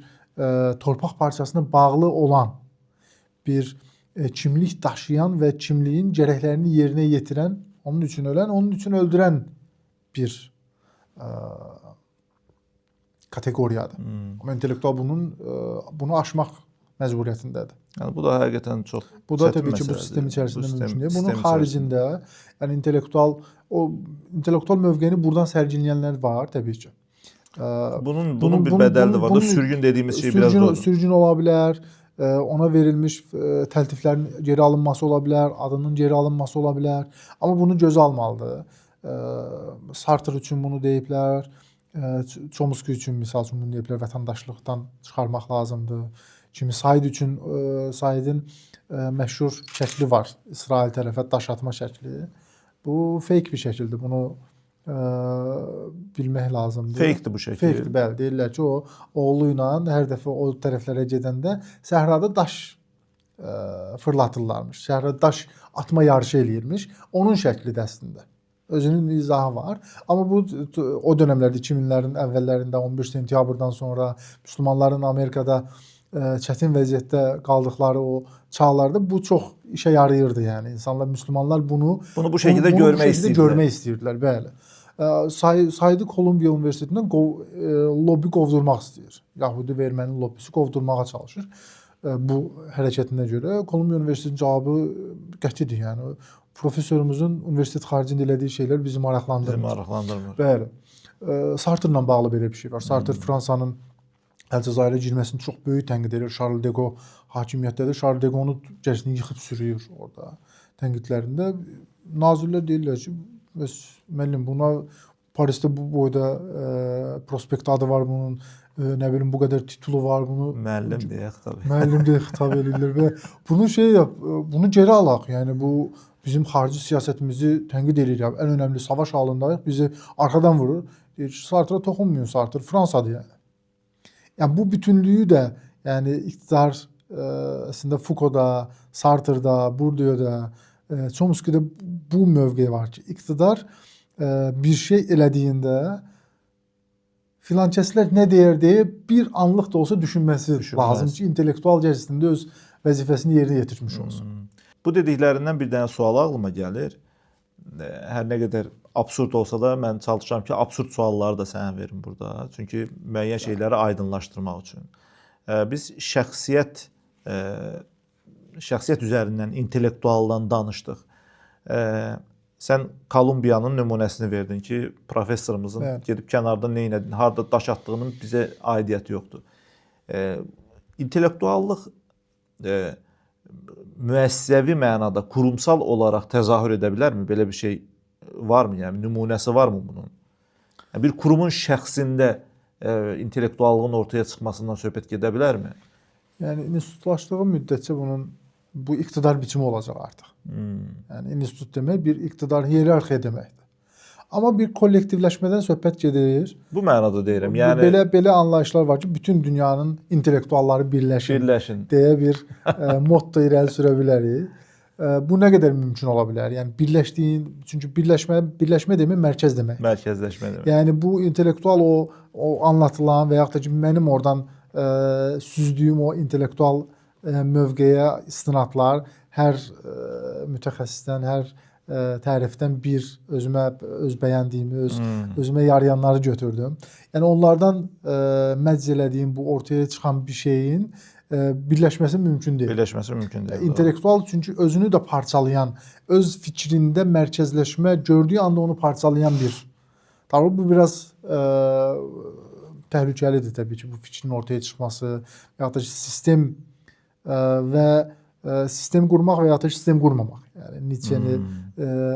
B: torpaq parçasına bağlı olan, bir kimlik daşıyan və kimliyin gərəklərini yerinə yetirən, onun üçün ölən, onun üçün öldürən bir kateqoriyadır. Amma intellektual bunu aşmaq məcburiyyətindədir.
A: Yəni bu da həqiqətən çox çətin məsələdir.
B: Bu da təbii ki bu sistem içərisində mümkün deyil. Bunun xaricində, yəni intellektual mövqeyini buradan sərgiləyənlər var təbii ki.
A: Bunun bir bədəli də var da, sürgün dediyimiz şey biraz da.
B: Sürgün ola bilər, ona verilmiş təltiflərin geri alınması ola bilər, adının geri alınması ola bilər. Amma bunu gözə almalıdır. Sartre üçün bunu deyiblər, Chomsky üçün misal üçün bunu deyiblər, vətəndaşlıqdan çıxarmaq lazımdır. Kimi Said üçün Saidin məşhur şəkli var, İsrail tərəfə daş atma şəkli. Bu fake bir şəkildir. Bunu bilmək lazımdır.
A: Fakedir bu şəkil.
B: Fakedir, bəli. Deyirlər ki, o oğlu ilə hər dəfə o tərəflərə gedəndə səhrada daş fırlatırlarmış. Səhrada daş atma yarışı eləyirmiş. Onun şəklidir əslində. Özünün izahı var. Amma bu o dövrlərdə 2000-lərin əvvəllərində 11 sentyabrdan sonra müsəlmanların Amerikada çətin vəziyyətdə qaldıqları o çağlarda bu çox işə yarayırdı. Yəni insanlar, müsəlmanlar bunu
A: bu şəkildə görmək
B: istəyirdilər. Bəli. Said'i Kolumbiya Universitetindən lobbi qovdurmaq istəyir. Yahudi vermənin lobbisi qovdurmağa çalışır. Bu hərəkətinə görə Kolumbiya Universitetinin cavabı qətidir. Yəni professorumuzun universitet xaricində elədiyi şeylər bizi maraqlandırmır. Bəli. Sartre-la bağlı belə bir şey var. Sartre Fransanın Əlcəzairə girməsini çox böyük tənqid edir. Charles de Gaulle hakimiyyətdədir. Charles de Gaulle'u gərisini yıxıb sürüyür orada tənqidlərində. Nazirlər deyirlər ki, müəllim buna Parisdə bu boyda prospekt adı var bunun, nə bilim bu qədər titulu var bunu.
A: Müəllim deyə xitab edirlər.
B: Müəllim deyə xitab edirlər və bunu bunu geri alaq. Yəni bu bizim xarici siyasətimizi tənqid edir. Ən önəmli savaş halındayıq. Bizi arxadan vurur. Deyir ki, Sartra toxunmayın, Sartre Fransadır yəni. Yəni bu bütünlüyü də, yəni iqtidar əslində Foucault-da, Sartre-da, Bourdieu-da, Chomsky-də bu mövqe var ki, iqtidar bir şey elədiyində filan kəslər nə deyər deyə bir anlıq da olsa düşünməsi lazım ki, intellektual cəhətində öz vəzifəsini yerinə yetirmiş olsun.
A: Bu dediklərindən bir dənə sual ağlıma gəlir. Hər nə qədər absurd olsa da mən çalışıram ki, absurd sualları da sənə verim burada. Çünki müəyyən şeyləri aydınlaşdırmaq üçün. Biz şəxsiyyət üzərindən, intellektualdan danışdıq. Sən Kolumbiyanın nümunəsini verdin ki, professorumuzun gedib kənarda nə etdiyini, harda daş atdığının bizə aidiyyəti yoxdur. İntellektuallıq müəssisəvi mənada, kurumsal olaraq təzahür edə bilərmi? Belə bir şey varmı? Yəni nümunəsi varmı bunun? Bir kurumun şəxsində intellektuallığın ortaya çıxmasından söhbət gedə bilərmi?
B: Yəni institutlaşdığı müddətcə bu iqtidar biçimi olacaq artıq. Yəni institut demək bir iqtidar hiyerarxiya deməkdir. Amma bir kollektivləşmədən söhbət gedir.
A: Bu mənada deyirəm. Yəni
B: belə anlayışlar var ki, bütün dünyanın intellektualları birləşin deyə bir motto irəli sürə bilərik. Bu nə qədər mümkün ola bilər? Yəni çünki birləşmə demək mərkəz demək.
A: Mərkəzləşmə demək.
B: Yəni bu intellektual o anlatılan və yaxud da ki, mənim oradan süzdüyüm o intellektual mövqeyə istinadlar hər mütəxəssisdən, hər tərifdən bir öz bəyəndiyimi, özümə yarayanları götürdüm. Yəni onlardan məcz elədiyim bu ortaya çıxan bir şeyin birləşməsi mümkün deyil.
A: Birləşməsi mümkün deyil.
B: İntellektual çünki özünü də parçalayan, öz fikrində mərkəzləşmə gördüyü anda onu parçalayan bir. Tabii bu biraz təhlükəlidir təbii ki, bu fikrin ortaya çıxması və ya da sistem və sistem qurmaq və ya da sistem qurmamaq. Yəni Nietzsche-ni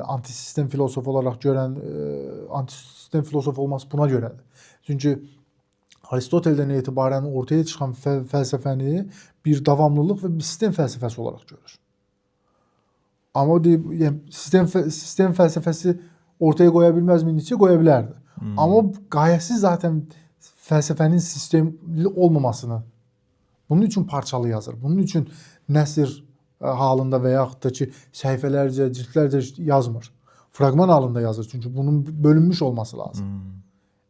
B: antisistem filosof olaraq görən, antisistem filosof olması buna görədir. Çünki Aristoteldən etibarən ortaya çıxan fəlsəfəni bir davamlılıq və bir sistem fəlsəfəsi olaraq görür. Amma sistem fəlsəfəsi ortaya qoya bilməzmi? Nietzsche qoya bilərdi. Amma qayəsi zaten fəlsəfənin sistemli olmamasını bunun üçün parçalı yazır. Bunun üçün nəsr halında və yaxud da ki, səhifələrcə, cildlərcə yazmır. Fraqman halında yazır. Çünki bunun bölünmüş olması lazım.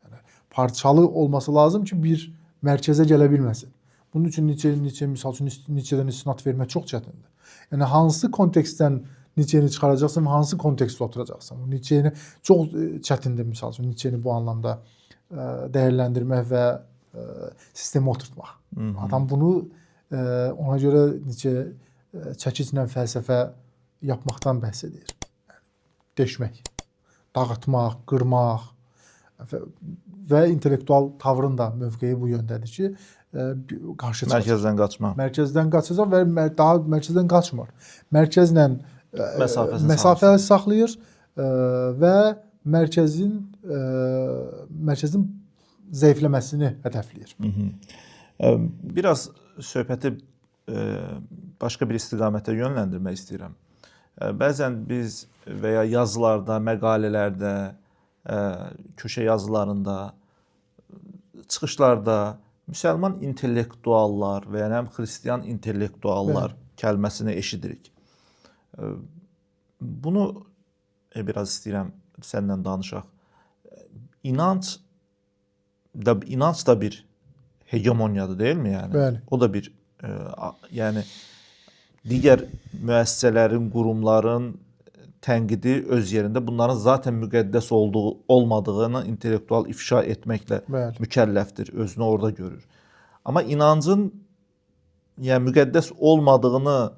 B: Yəni, parçalı olması lazım ki, bir mərkəzə gələ bilməsin. Bunun üçün Nietzsche misal üçün Nietzsche'dən istinad vermək çox çətindir. Yəni, hansı kontekstdən Nietzsche-ni çıxaracaqsan, hansı kontekstdə oturacaqsan. Nietzsche-ni çox çətindir misal üçün Nietzsche-ni bu anlamda dəyərləndirmək və sistemə oturtmaq. Adam bunu ona görə Nietzsche çəkiclə fəlsəfə yapmaqdan bəhs edir. Deşmək, dağıtmaq, qırmaq və intellektual tavrın da mövqeyi bu yöndədir ki, qarşı çıxacaq.
A: Mərkəzdən qaçmaq.
B: Mərkəzdən qaçacaq və daha mərkəzdən qaçmır. Mərkəzlə məsafə saxlayır və mərkəzin zəifləməsini hədəfləyir.
A: Biraz söhbəti başqa bir istiqamətə yönləndirmək istəyirəm. Bəzən biz və ya yazılarda, məqalələrdə, köşə yazılarında, çıxışlarda müsəlman intellektuallar və ya xristian intellektuallar kəlməsini eşidirik. Bunu biraz istəyirəm səndən danışaq. İnanc da bir hegemoniyadır, deyilmi yəni?
B: Bəli.
A: O da bir yəni digər müəssisələrin, qurumların tənqidi öz yerində bunların zaten müqəddəs olmadığını intellektual ifşa etməklə mükəlləfdir, özünü orada görür. Amma inancın yəni müqəddəs olmadığını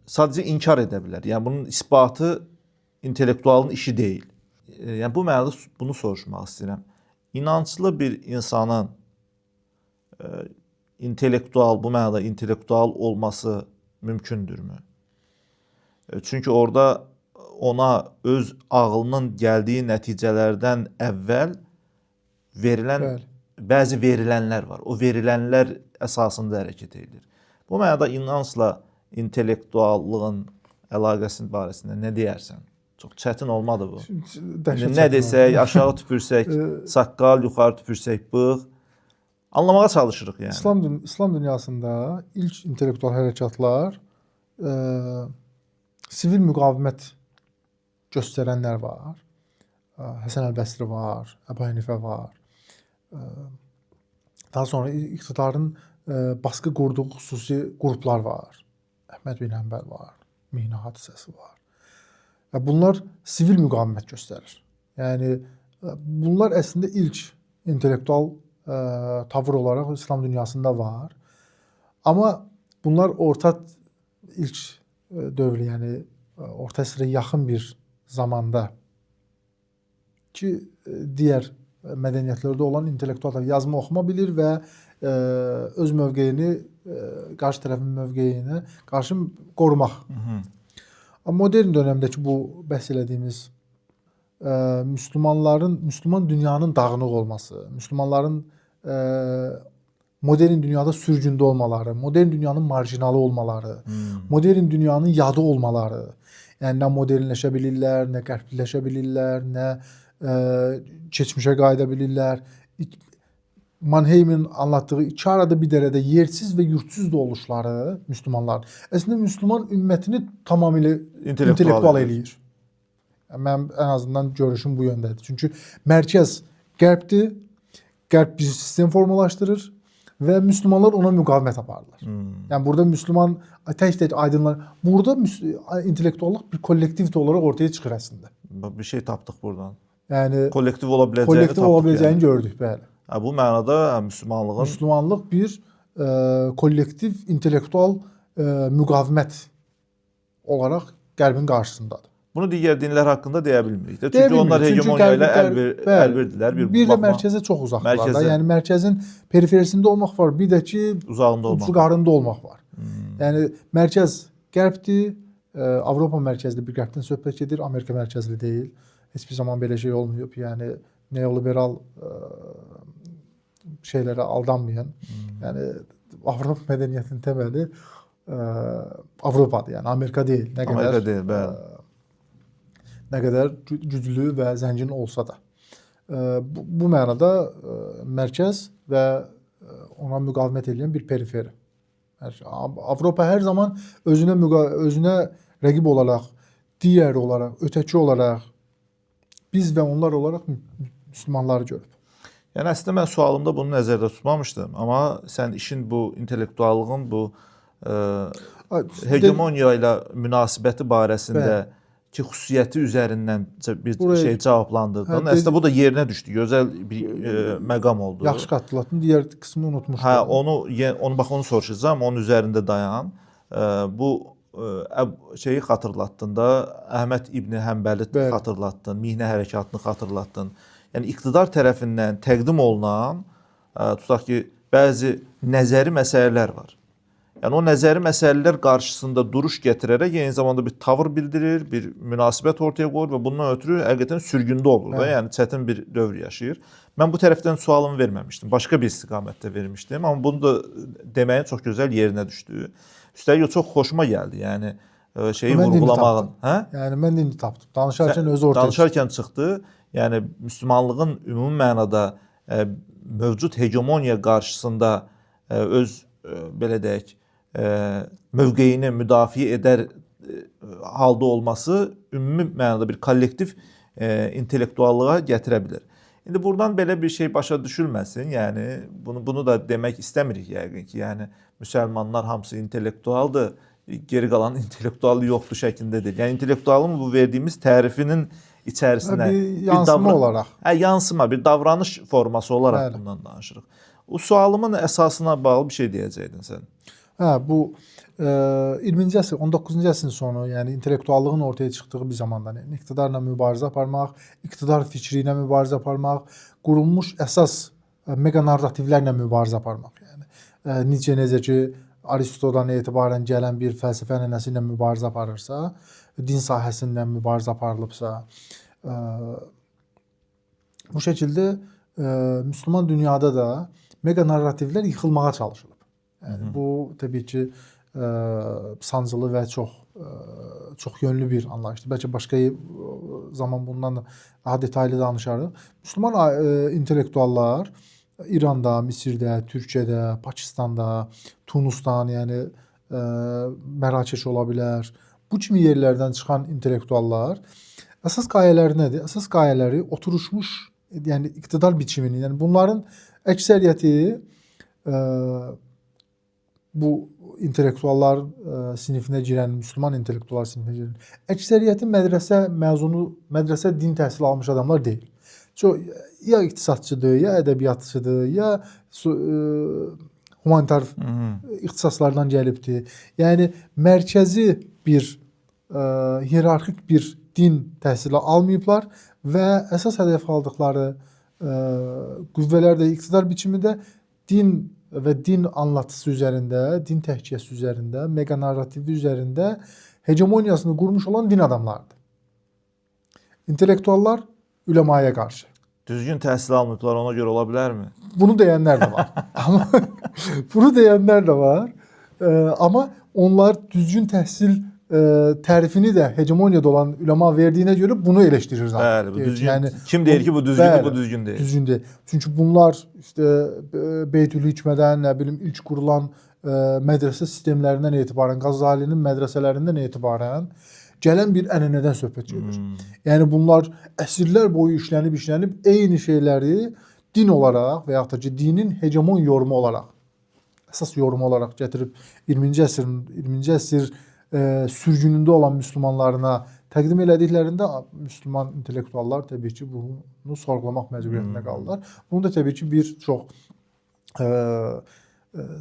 A: sadəcə inkar edə bilər. Yəni bunun isbatı intellektualın işi deyil. Yəni bu mənada bunu soruşmaq istəyirəm. İnanclı bir insanın bu mənada intellektual olması mümkündürmü? Çünki orada ona öz ağlının gəldiyi nəticələrdən əvvəl verilən bəzi verilənlər var. O verilənlər əsasında hərəkət edilir. Bu mənada inancla intellektuallığın əlaqəsinin barəsində nə deyərsən? Çox çətin olmadı bu.
B: Dəhşət
A: Nə
B: çətin
A: desək,
B: oldu.
A: aşağı tüpürsək, saqqal, yuxarı tüpürsək, bığ. Anlamağa çalışırıq yəni.
B: İslam dünyasında ilk intellektual hərəkatlar sivil müqavimət göstərənlər var. Həsən Əl-Bəsri var, Əbu Hənifə var. Daha sonra iqtidarın baskı qurduğu xüsusi qruplar var. Əhməd bin Həmbəl var, Mehna hadisəsi var. Və bunlar sivil müqavimət göstərir. Yəni bunlar əslində ilk intellektual tavır olaraq İslam dünyasında var. Amma bunlar ilk dövrü, yəni orta əsrə yaxın bir zamanda ki, digər mədəniyyətlərdə olan intellektuallar yazma, oxuma bilir və öz mövqeyini, qarşı tərəfin mövqeyini qarşı qorumaq. Modern dövrdə bu bəhs elədiyimiz Müslüman dünyanın dağınıq olması, müsəlmanların modern dünyada sürgündə olmaları, modern dünyanın marjinalı olmaları, modern dünyanın yadı olmaları, yəni nə modernləşə bilirlər, nə qərbləşə bilirlər, nə keçmişə qayıda bilirlər. Mannheimin anlattığı iki arada bir dərədə yersiz və yurtsuz da oluşları müsəlmanlar əslində müsəlman ümmətini tamamilə intellektual eləyir. Mən ən azından görüşüm bu yöndədir. Çünki mərkəz qərbdir, qərb bir sistem formalaşdırır və müsəlmanlar ona müqavimət aparırlar. Yəni burada müsəlman tək aydınlar, burada intellektuallıq bir kollektiv olaraq ortaya çıxır əslində.
A: Bir şey tapdıq buradan.
B: Yəni
A: kollektiv ola biləcəyini
B: gördük, bəli.
A: Bu mənada
B: müsəlmanlıq bir kollektiv intellektual müqavimət olaraq qərbin qarşısındadır.
A: Bunu digər dinlər haqqında deyə bilmirik də. Çünki onlar hegemoniya ilə əlvirdilər.
B: Bir də mərkəzə çox uzaqdırlar. Yəni mərkəzin periferisində olmaq var, bir də ki uclarında olmaq var. Yəni mərkəz qərbdir, Avropa mərkəzli bir qərbdən söhbət gedir, Amerika mərkəzli deyil. Heç bir zaman belə şey olmayıb. Yəni neoliberal şeylərə aldanmayın. Yəni Avropa mədəniyyətinin təməli Avropadır, yəni Amerika deyil. Nə qədər güclü və zəngin olsa da. Bu mənada mərkəz və ona müqavimət edən bir periferi. Avropa hər zaman özünə rəqib olaraq, digər olaraq, ötəki olaraq, biz və onlar olaraq müsəlmanları görüb.
A: Yəni əslində mən sualımda bunu nəzərdə tutmamışdım, amma sən işin bu intellektuallığın bu hegemoniya ilə münasibəti barəsində ki, xüsusiyyəti üzərindən bir şey cavablandırdın. Əslində bu da yerinə düşdü. Gözəl bir məqam oldu.
B: Yaxşı qatdın. Digər qismi unutmuşdum.
A: Onu soruşacağam. Onun üzərində dayan. Bu şeyi xatırlatdın da, Əhməd İbn Həmbəli xatırlatdın, Mihnə hərəkatını xatırlatdın. Yəni iqtidar tərəfindən təqdim olunan, tutaq ki, bəzi nəzəri məsələlər var. Yəni o nəzəri məsələlər qarşısında duruş gətirərək eyni zamanda bir tavır bildirir, bir münasibət ortaya qoyur və bundan ötürü həqiqətən sürgündə olur da, yəni çətin bir dövr yaşayır. Mən bu tərəfdən sualımı verməmişdim, başqa bir istiqamətdə vermişdim, amma bunu da deməyin çox gözəl yerinə düşdü. Üstəlik çox xoşuma gəldi, yəni şeyi vurğulamağın.
B: Yəni mən də indi tapdım. Danışarkən özü ortaya çıxdı.
A: Danışarkən çıxdı. Yəni müsəlmanlığın ümumi mənada mövcud hegemoniya qarşısında öz belə deyək mövqeyini müdafiə edər halda olması ümumi mənada bir kollektiv intellektuallığa gətirə bilər. İndi buradan belə bir şey başa düşülməsin. Yəni bunu da demək istəmirik yəqin ki. Yəni müsəlmanlar hamısı intellektualdır, geri qalan intellektualı yoxdur şəklində deyil. Yəni intellektualın bu verdiyimiz tərifinin içərisində
B: bir yansıma olaraq.
A: Yansıma, bir davranış forması olaraq bundan danışırıq. O sualımın əsasına bağlı bir şey deyəcəydin sən.
B: Bu 20-ci əsr, 19-cu əsrin sonu, yəni intellektuallığın ortaya çıxdığı bir zamanda, yəni iqtidarla mübarizə aparmaq, iqtidar fikri ilə mübarizə aparmaq, qurulmuş əsas mega narrativlərlə mübarizə aparmaq. Yəni Nietzsche necə ki Aristodan etibarən gələn bir fəlsəfə ənənəsi ilə mübarizə aparırsa, din sahəsindən mübarizə aparılıbsa, bu şəkildə müsəlman dünyada da mega narrativlər yıxılmağa çalışılıb. Yəni bu təbii ki sancılı və çox yönlü bir anlayışdır. Bəlkə başqa zaman bundan da daha detallı danışarıq. Müslüman intellektuallar İranda, Misirdə, Türkiyədə, Pakistanda, Tunusdan, yəni Mərakeş ola bilər. Bu kimi yerlərdən çıxan intellektuallar əsas qayələri nədir? Əsas qayələri oturmuş, yəni iqtidar biçimini, yəni bunların əksəriyyəti bu intellektuallar sinifinə girən, Müslüman intellektuallar sinifinə girən əksəriyyəti mədrəsə məzunu, mədrəsə din təhsili almış adamlar deyil. Ya iqtisadçıdır, ya ədəbiyyatçıdır, ya humanitar ixtisaslardan gəlibdir. Yəni mərkəzi bir hiyerarxik bir din təhsili almayıblar və əsas hədəf aldıqları qüvvələr də iqtidar biçimində din və din anlatısı üzərində, din təhkiyəsi üzərində, mega narrativi üzərində hegemoniyasını qurmuş olan din adamlarıdır. İntellektuallar üləmaya qarşı.
A: Düzgün təhsil almayıblar, ona görə ola bilərmi?
B: Bunu deyənlər də var. Bunu deyənlər də var. Amma onlar düzgün təhsil tərifini də hegemoniyada olan üləma verdiyinə görə bunu eleştirir zaten.
A: Bəli, bu düzgün. Yəni, kim deyir ki, bu düzgün, bəli, bu düzgün deyil.
B: Düzgün deyil. Çünki bunlar Beytül-Hikmədən, nə bilim, ilk qurulan mədrəsə sistemlərindən etibarən, Qazalinin mədrəsələrindən etibarən gələn bir ənənədən söhbət gedir. Yəni bunlar əsrlər boyu işlənib eyni şeyləri din olaraq və yaxud da ki, dinin hegemon yorumu olaraq, əsas yorumu olaraq gətirib 20-ci əsr sürgünündə olan müsəlmanlarına təqdim elədiklərində Müslüman intellektuallar təbii ki, bunu sorğulamaq məcburiyyətində qalırlar. Bunu da təbii ki, bir çox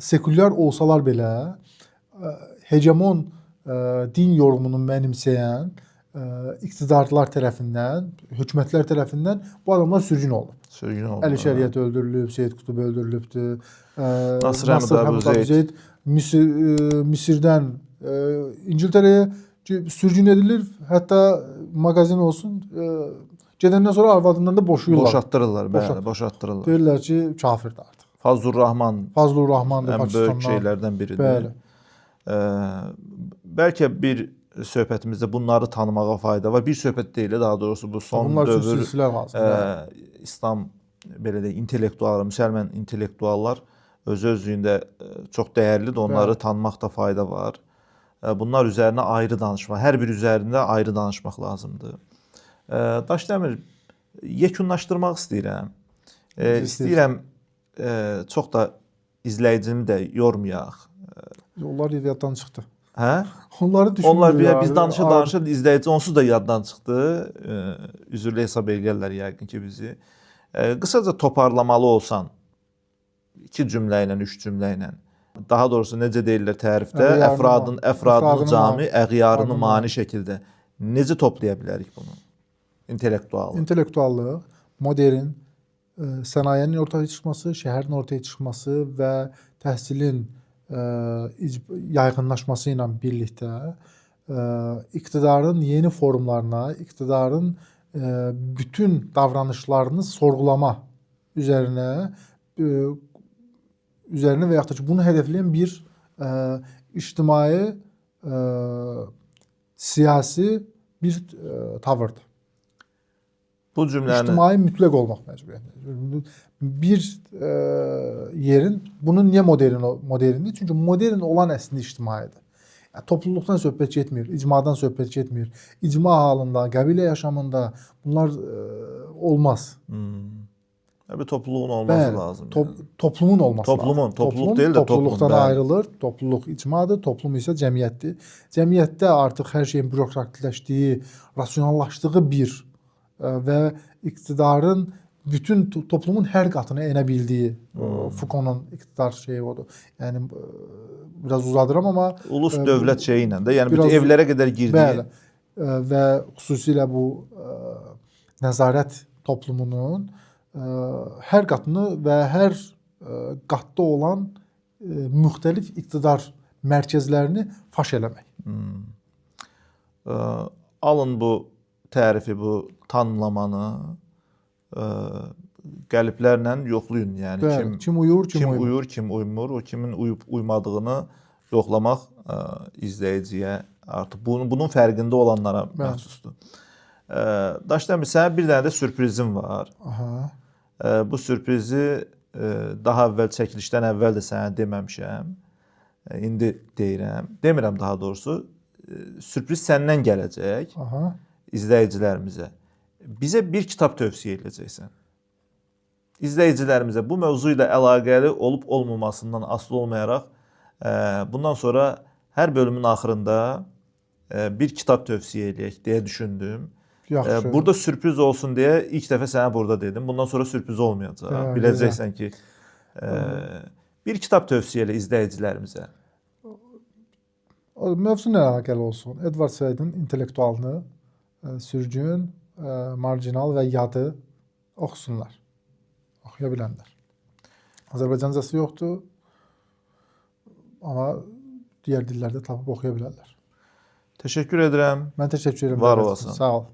B: sekulyar olsalar belə hegemon din yorumunu mənimsəyən iqtidarlar tərəfindən, hökumətlər tərəfindən bu adamlar sürgün olub. Əli Şəriət öldürülüb, Seyyid Qutub öldürülübdür.
A: Nasır Həmid Abu Zeyd
B: Misirdən İngiltərəyə sürgün edilir, hətta mağazin olsun, gedəndən sonra arvadından da boşuyurlar.
A: Boşatdırırlar, bəli, boşatdırırlar.
B: Deyirlər ki, kafirdir artıq.
A: Fazlur Rahman
B: Pakistandan.
A: ən böyük şeylərdən biridir.
B: Bəli.
A: Bəlkə bir söhbətimizdə bunları tanımağa fayda var. Bir söhbət deyil, daha doğrusu bu son dövr İslam belə deyək, intellektuallar, müsəlman intellektuallar öz-özlüyündə çox dəyərlidir. Onları tanımaqda fayda var. Bunlar üzərinə ayrı danışmaq, hər bir üzərində ayrı danışmaq lazımdır. Daşdəmir, yekunlaşdırmaq istəyirəm. İstəyirəm çox da izləyicini də yormayaq.
B: Onlar yaddan çıxdı.
A: Hə?
B: Onları düşünmürlər.
A: Onlar biz danışır, izləyici onsuz da yaddan çıxdı. Üzürlü hesab edirlər yəqin ki bizi. Qısaca toparlamalı olsan 2 cümlə ilə, 3 cümlə ilə. Daha doğrusu necə deyirlər tərifdə, əfradın cami, əğyarını mani şəkildə necə toplaya bilərik bunu? İntellektuallıq.
B: İntellektuallıq, modern, sənayenin ortaya çıxması, şəhərin ortaya çıxması və təhsilin yaygınlaşması ilə birlikdə iqtidarın yeni formlarına, iqtidarın bütün davranışlarını sorğulama üzərinə və yaxud da ki, bunu hədəfləyən bir ictimai, siyasi bir tavırdır.
A: Bu cümləni
B: İctimai mütləq olmaq məcburiyyətində. Bir yerin, bunun niyə moderndir? Çünki modern olan əslində ictimaidir. Yəni, topluluqdan söhbət getmir, icmadan söhbət getmir. İcma halında, qəbilə yaşamında bunlar olmaz.
A: Bir topluluğun olması lazım.
B: Toplumun olması lazım.
A: Topluluq deyil də
B: topluluqdan ayrılır. Topluluq icmadır, toplum isə cəmiyyətdir. Cəmiyyətdə artıq hər şeyin bürokratləşdiyi, rasionallaşdığı bir və iqtidarın bütün toplumun hər qatına enə bildiyi Foucault'un iqtidar şeyi odur. Yəni biraz uzadıram amma
A: ulus dövlət şeyi ilə də, yəni bütün evlərə qədər girdiyi.
B: Bəli. Və xüsusilə bu nəzarət toplumunun hər qatını və hər qatda olan müxtəlif iqtidar mərkəzlərini faş eləmək.
A: Alın bu tərifi, bu tanımlamanı qəliblərlə yoxlayın. Yəni
B: kim uyur, kim
A: uymur, o kimin uyub uymadığını yoxlamaq izləyiciyə, artıq bunun fərqində olanlara
B: Bəli.
A: məxsusdur. Daşdəmir, sənin bir dənə də sürprizim var.
B: Aha.
A: Bu sürprizi daha əvvəl çəkilişdən əvvəl də sənə deməmişəm. İndi deyirəm. Demirəm daha doğrusu. Sürpriz səndən gələcək
B: Aha.
A: izləyicilərimizə. Bizə bir kitab tövsiyə edəcəksən. İzləyicilərimizə bu mövzu ilə əlaqəli olub-olmamasından asılı olmayaraq bundan sonra hər bölümün axırında bir kitab tövsiyə edək deyə düşündüm.
B: Yaxşı.
A: Burada sürpriz olsun deyə ilk dəfə sənə burada dedim. Bundan sonra sürpriz olmayacaq.
B: Hə,
A: Biləcəksən ki, bir kitab tövsiyə elə izləyicilərimizə.
B: Mövzu ilə əlaqəli olsun. Edward Saidin intellektualını, sürgün, marjinal və yadı oxusunlar. Oxuya bilənlər. Azərbaycancası yoxdur, amma digər dillərdə tapıb oxuya bilərlər.
A: Təşəkkür edirəm.
B: Mən təşəkkür edirəm.
A: Var olasın.
B: Sağ ol.